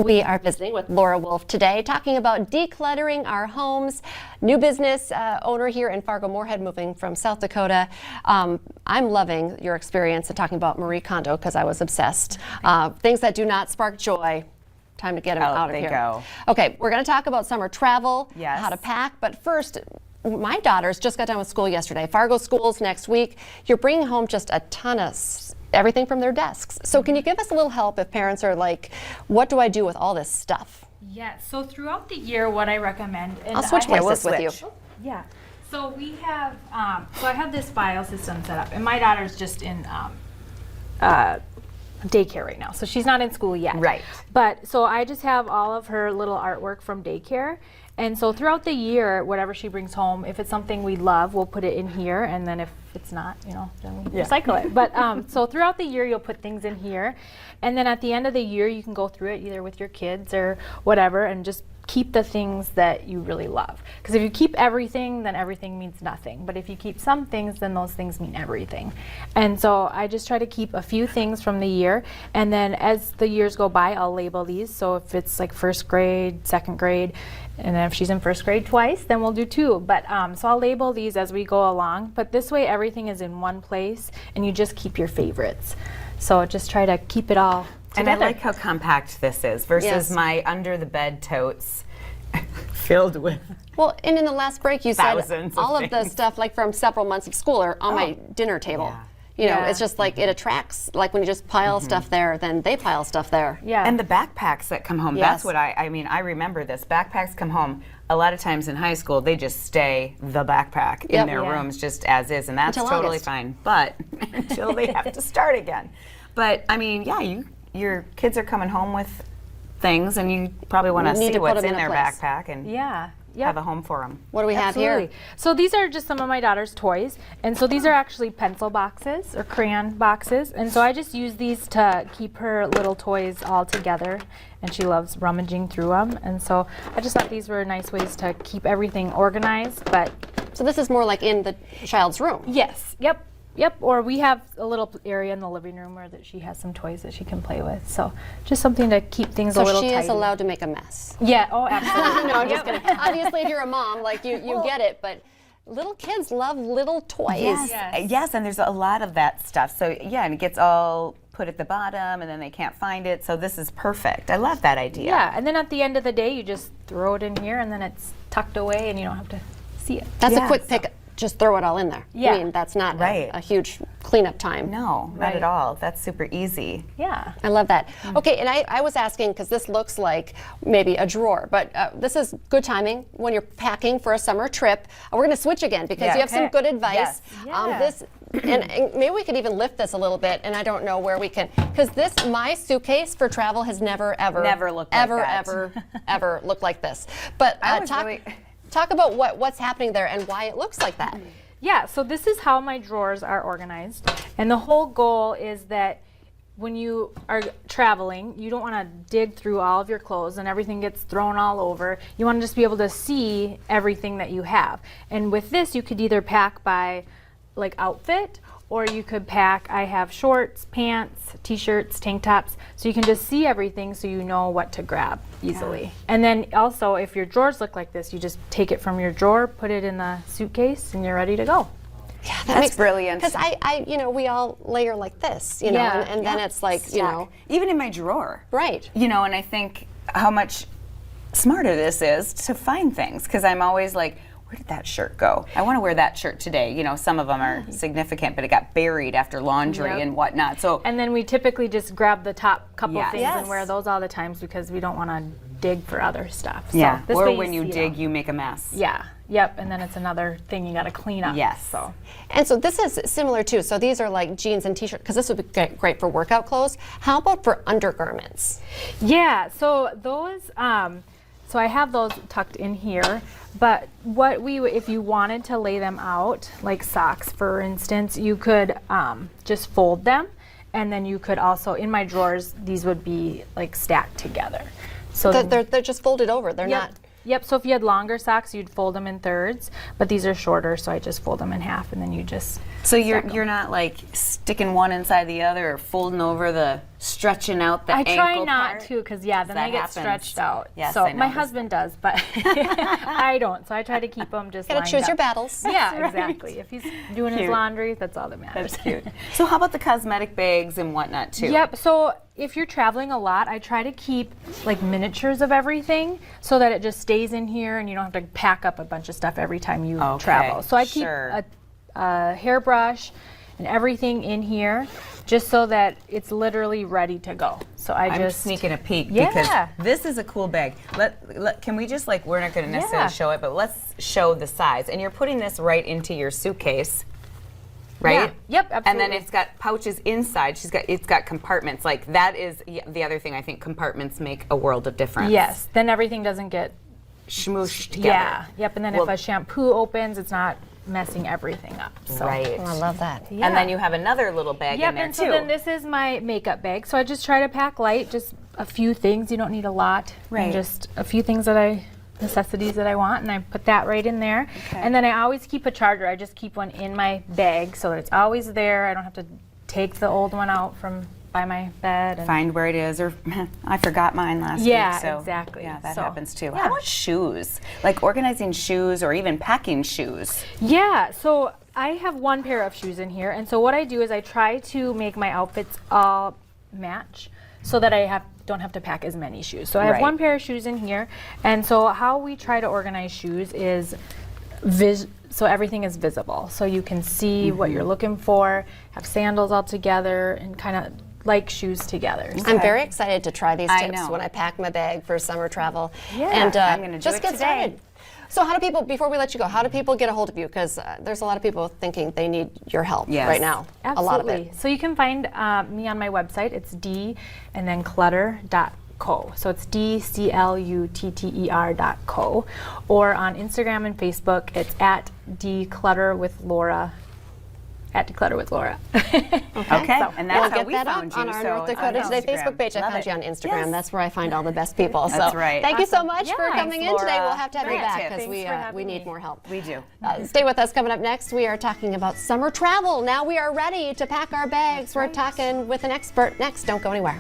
We are visiting with Laura Wolf today, talking about decluttering our homes. New business owner here in Fargo-Moorhead, moving from South Dakota. I'm loving your experience and talking about Marie Kondo because I was obsessed. Things that do not spark joy. Time to get them out of here. Go. Okay, we're going to talk about summer travel, yes, how to pack, but first, my daughters just got done with school yesterday. Fargo schools next week. You're bringing home just a ton of everything from their desks. So can you give us a little help if parents are like, what do I do with all this stuff? Yeah, so throughout the year, what I recommend, and I'll switch places with you. Yeah, so we have, so I have this file system set up, and my daughter's just in daycare right now, so she's not in school yet. Right. But so I just have all of her little artwork from daycare, and so throughout the year, whatever she brings home, if it's something we love, we'll put it in here, and then if it's not, you know, then we recycle it. But so throughout the year, you'll put things in here, and then at the end of the year, you can go through it either with your kids or whatever, and just keep the things that you really love. Because if you keep everything, then everything means nothing. But if you keep some things, then those things mean everything. And so I just try to keep a few things from the year, and then as the years go by, I'll label these. So if it's like first grade, second grade, and then if she's in first grade twice, then we'll do two. But so I'll label these as we go along. But this way, everything is in one place, and you just keep your favorites. So just try to keep it all together. And I like how compact this is versus my under the bed totes filled with. Well, and in the last break, you said all of the things. stuff like from several months of school are on my dinner table. Yeah. You know, it's just like it attracts, like when you just pile stuff there, then they pile stuff there. Yeah. And the backpacks that come home, that's what I mean, I remember this. Backpacks come home, a lot of times in high school, they just stay the backpack in their rooms just as is, and that's Until totally August. fine. But until they have to start again. But I mean, yeah, your kids are coming home with things, and you probably want to Need see to put what's them in in a their place. backpack and have a home for them. What do we have here? Absolutely. So these are just some of my daughter's toys, and so these are actually pencil boxes or crayon boxes, and so I just use these to keep her little toys all together, and she loves rummaging through them, and so I just thought these were nice ways to keep everything organized. But So this is more like in the child's room. yes, yep, or we have a little area in the living room where that she has some toys that she can play with, so just something to keep things a So little she tidy. is allowed to make a mess. Yeah, oh absolutely. No, I'm just kidding. Obviously, if you're a mom, like you get it, but little kids love little toys. Yes, and there's a lot of that stuff. So yeah, and it gets all put at the bottom, and then they can't find it. So this is perfect. I love that idea. Yeah, and then at the end of the day, you just throw it in here, and then it's tucked away, and you don't have to see it. That's a quick pick. Just throw it all in there. Yeah. I mean, that's not a huge cleanup time. No, not at all. That's super easy. Yeah. I love that. Okay, and I was asking, because this looks like maybe a drawer, but this is good timing when you're packing for a summer trip. We're going to switch again, because you have some good advice. Yes. And maybe we could even lift this a little bit, and I don't know where we can, because my suitcase for travel has never looked like that. ever looked like this. But talk about what's happening there and why it looks like that. Yeah, so this is how my drawers are organized. And the whole goal is that when you are traveling, you don't want to dig through all of your clothes and everything gets thrown all over. You want to just be able to see everything that you have. And with this, you could either pack by like outfit, or you could pack, I have shorts, pants, t-shirts, tank tops, so you can just see everything so you know what to grab easily. Yeah. And then also, if your drawers look like this, you just take it from your drawer, put it in the suitcase, and you're ready to go. Yeah, that's brilliant. Because we all layer like this, and then it's like, even in my drawer. Right. And I think how much smarter this is to find things, because I'm always like, where did that shirt go? I want to wear that shirt today. Some of them are significant, but it got buried after laundry and whatnot. So, and then we typically just grab the top couple things and wear those all the times, because we don't want to dig for other stuff. So this or way when you dig, you make a mess. Yeah. Yep. And then it's another thing you got to clean up. Yes. So. And so this is similar too. So these are like jeans and t-shirts, because this would be great for workout clothes. How about for undergarments? Yeah. So those. So I have those tucked in here, but if you wanted to lay them out, like socks, for instance, you could just fold them, and then you could also, in my drawers, these would be like stacked together. So they're just folded over. They're not. Yep. So if you had longer socks, you'd fold them in thirds, but these are shorter, so I just fold them in half, and then you just. So you're not like sticking one inside the other or folding over the stretching out the I ankle try not part? to, because then That they get happens. stretched out. Yes, so I my noticed. husband does, but I don't. So I try to keep them just Gotta lined choose up. your battles. Yeah, exactly. If he's doing his Cute. laundry, that's all that matters. That's cute. So how about the cosmetic bags and whatnot too? Yep. So if you're traveling a lot, I try to keep like miniatures of everything so that it just stays in here and you don't have to pack up a bunch of stuff every time you Okay, travel. So I keep sure. a hairbrush and everything in here just so that it's literally ready to go. So I'm just sneaking a peek Yeah. because this is a cool bag. Can we just we're not going to necessarily Yeah. show it, but let's show the size. And you're putting this right into your suitcase, right? Yeah. Yep, And then absolutely. it's got pouches inside. It's got compartments. Like that is the other thing. I think compartments make a world of difference. Yes. Then everything doesn't get Smooshed together. Yeah. Yep. And then Well- if a shampoo opens, it's not messing everything up. So. Right. Oh, I love that. Yeah. And then you have another little bag Yep, in there and too. so then this is my makeup bag. So I just try to pack light, just a few things. You don't need a lot. Right. And just a few things necessities that I want, and I put that right in there. Okay. And then I always keep a charger. I just keep one in my bag so that it's always there. I don't have to take the old one out from by my bed. And Find where it is, or I forgot mine last Yeah, week. So exactly. Yeah, that So, happens too. yeah. How about shoes? Like organizing shoes or even packing shoes. Yeah, so I have one pair of shoes in here, and so what I do is I try to make my outfits all match so that I don't have to pack as many shoes. So I have Right. one pair of shoes in here, and so how we try to organize shoes is so everything is visible, so you can see what you're looking for, have sandals all together, and kind of like shoes together. So- I'm very excited to try these I tips know. when I pack my bag for summer travel. Yeah, and I'm gonna do just it get today. started. So how do people, before we let you go, how do people get a hold of you? Because there's a lot of people thinking they need your help Yes. right now. Absolutely. A lot of it. So you can find me on my website. It's d and then clutter.co. So it's DCLUTTER.co. Or on Instagram and Facebook, it's at Declutter with Laura. At Declutter with Laura. Okay, and that's We'll how get we that found up you. on our so North Dakota on Today Instagram. Facebook page. I Love found it. you on Instagram. Yes. That's where I find all the best people. That's so right. Thank you so Awesome. much for Yeah. coming in Thanks, today. Laura. We'll have to have you Great back tips. because Thanks for having we me. need more help. We do. Stay with us. Coming up next, we are talking about summer travel. Now we are ready to pack our bags. We're talking with an expert next. Don't go anywhere.